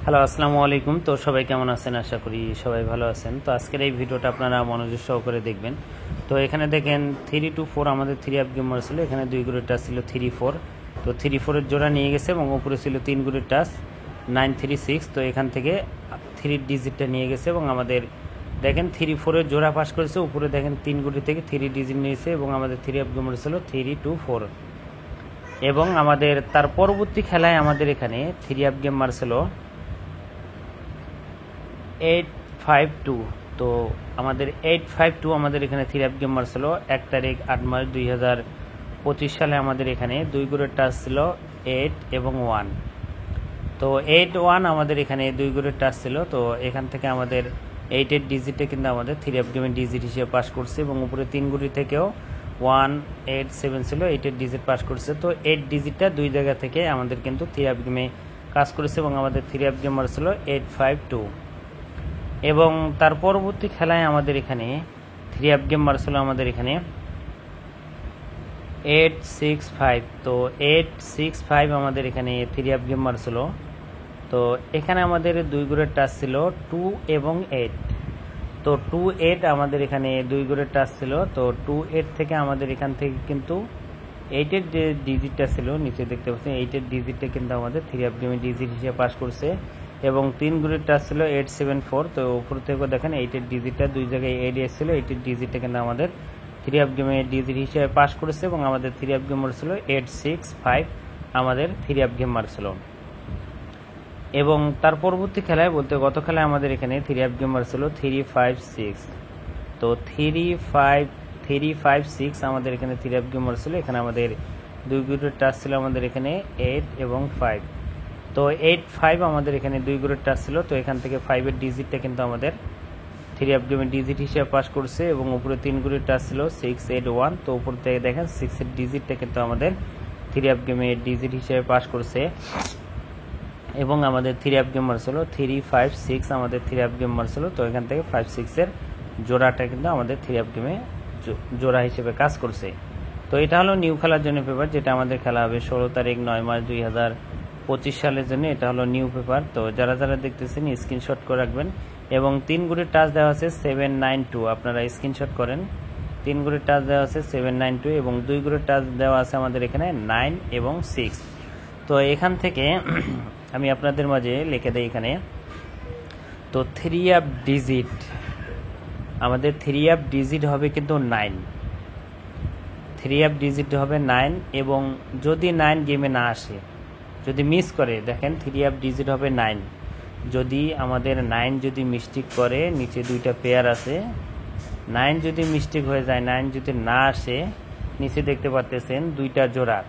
Hello, আসসালামু আলাইকুম। তো সবাই কেমন আছেন? আশা করি সবাই ভালো আছেন। তো আজকের এই ভিডিওটা আপনারা মনোযোগ সহকারে দেখবেন। তো এখানে দেখেন 3 to 4 আমাদের 3 আপ গেমার ছিল। এখানে 2 গুড়ের টাচ ছিল 3-4। তো 3-4 জোড়া নিয়ে গেছে এবং উপরে ছিল 3 গুড়ের টাচ 9-3-6। তো এখান থেকে 3 ডিজিটটা নিয়ে গেছে এবং আমাদের দেখেন 3-4 জোড়া পাস করেছে। উপরে দেখেন 3 গুড়ি থেকে 3 ডিজিট নিয়েছে এবং আমাদের 3 আপ গেমার ছিল 3-4। এবং আমাদের তার পরবর্তী খেলায় আমাদের এখানে 3 আপ গেম মারছিল 852। তো আমাদের 852 আমাদের এখানে 3 আপ গেম মারছিল 1 তারিখ 8 মার্চ 2025 সালে। আমাদের এখানে 2 গুড়ের টাচ ছিল 8 এবং 1। তো 8-1 আমাদের এখানে 2 গুড়ের টাচ ছিল। তো এখান থেকে আমাদের 8-এর ডিজিটে কিন্তু আমাদের 3 আপ গেমের ডিজিট হিসেবে পাস করছে এবং উপরে 3 গুড়ি থেকেও 1-8-7 ছিল 8-এর ডিজিট পাস করছে। তো 8 ডিজিটটা দুই জায়গা থেকে আমাদের কিন্তু 3 আপ গেমে কাজ করেছে এবং আমাদের 3 আপ গেম মারছিল 852। এবং তার পরবর্তী খেলায় আমাদের এখানে 3 আপ গেম মারছিল আমাদের এখানে 865। তো 865 আমাদের এখানে 3 আপ গেম মারছিল। তো এখানে আমাদের 2 গুড়ের টাচ ছিল 2 এবং 8। তো 2-8 আমাদের এখানে 2 গুড়ের টাচ ছিল। তো 2-8 থেকে আমাদের এখান থেকে কিন্তু 8-এর যে ডিজিটটা ছিল নিচে দেখতে পাচ্ছেন 8-এর ডিজিটটা কিন্তু আমাদের 3 আপ গেমের ডিজিট হিসেবে পাস করছে এবং 3 গুড়ের টাচ ছিল 874। তো উপর থেকে দেখেন 8-এর ডিজিটটা দুই জায়গায় 8 এসেছিল। 8-এর ডিজিটটা কিন্তু আমাদের 3 আপ গেমের ডিজিট হিসেবে পাস করেছে এবং আমাদের 3 আপ গেম মারছিল 865 আমাদের 3 আপ গেম মারছিল। এবং তার পরবর্তী খেলায় বলতে গত খেলায় আমাদের এখানে 3 আপ গেম মারছিল 356। তো 356 আমাদের এখানে 3 আপ গেম মারছিল। এখানে আমাদের 2 গুড়ের টাচ ছিল আমাদের এখানে 8 এবং 5। তো 8-5 আমাদের এখানে 2 গুড়ের টাচ ছিল। তো এখান থেকে 5-এর ডিজিটটা কিন্তু আমাদের 3 আপ গেমের ডিজিট হিসেবে পাস করছে এবং উপরে 3 গুড়ের টাচ ছিল 681। তো উপর থেকে দেখেন 6-এর ডিজিটটা কিন্তু আমাদের 3 আপ গেমের ডিজিট হিসেবে পাস করছে এবং আমাদের 3 আপ গেম মারছিল 356 আমাদের 3 আপ গেম মারছিল। তো এখান থেকে 5-6-এর জোড়াটা কিন্তু আমাদের 3 আপ গেমে জোড়া হিসেবে কাজ করছে। তো এটা হলো নিউ খেলার জন্য পেপার, যেটা আমাদের খেলা হবে 16 তারিখ 9 মার্চ 2025 সালের জন্য। এটা হলো নিউ পেপার। তো যারা যারা দেখতেছেন স্ক্রিনশট করে রাখবেন এবং 3 গুড়ের টাচ দেওয়া আছে 792। আপনারা স্ক্রিনশট করেন। 3 গুড়ের টাচ দেওয়া আছে 792 এবং 2 গুড়ের টাচ দেওয়া আছে আমাদের এখানে 9 এবং 6। তো এখান থেকে আমি আপনাদের মাঝে লিখে দেই এখানে। তো 3 আপ ডিজিট আমাদের 3 আপ ডিজিট হবে কিন্তু 9। 3 আপ ডিজিট হবে 9 এবং যদি 9 গেমে না আসে, যদি মিস করে, দেখেন 3 আপ ডিজিট হবে 9। যদি আমাদের 9 যদি মিস্টেক করে, নিচে দুইটা পেয়ার আছে, 9 যদি মিস্টেক হয়ে যায়, 9 যদি না আসে, নিচে দেখতে পাচ্ছেন দুইটা জোড়া,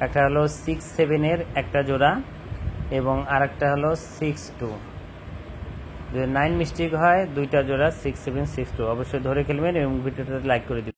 একটা হলো 6-7-এর একটা জোড়া এবং আরেকটা হলো 6-2। যদি 9 মিস্টেক হয় দুইটা জোড়া 6-7-6-2 অবশ্যই ধরে খেলবেন এবং ভিডিওটা লাইক করে দিবেন।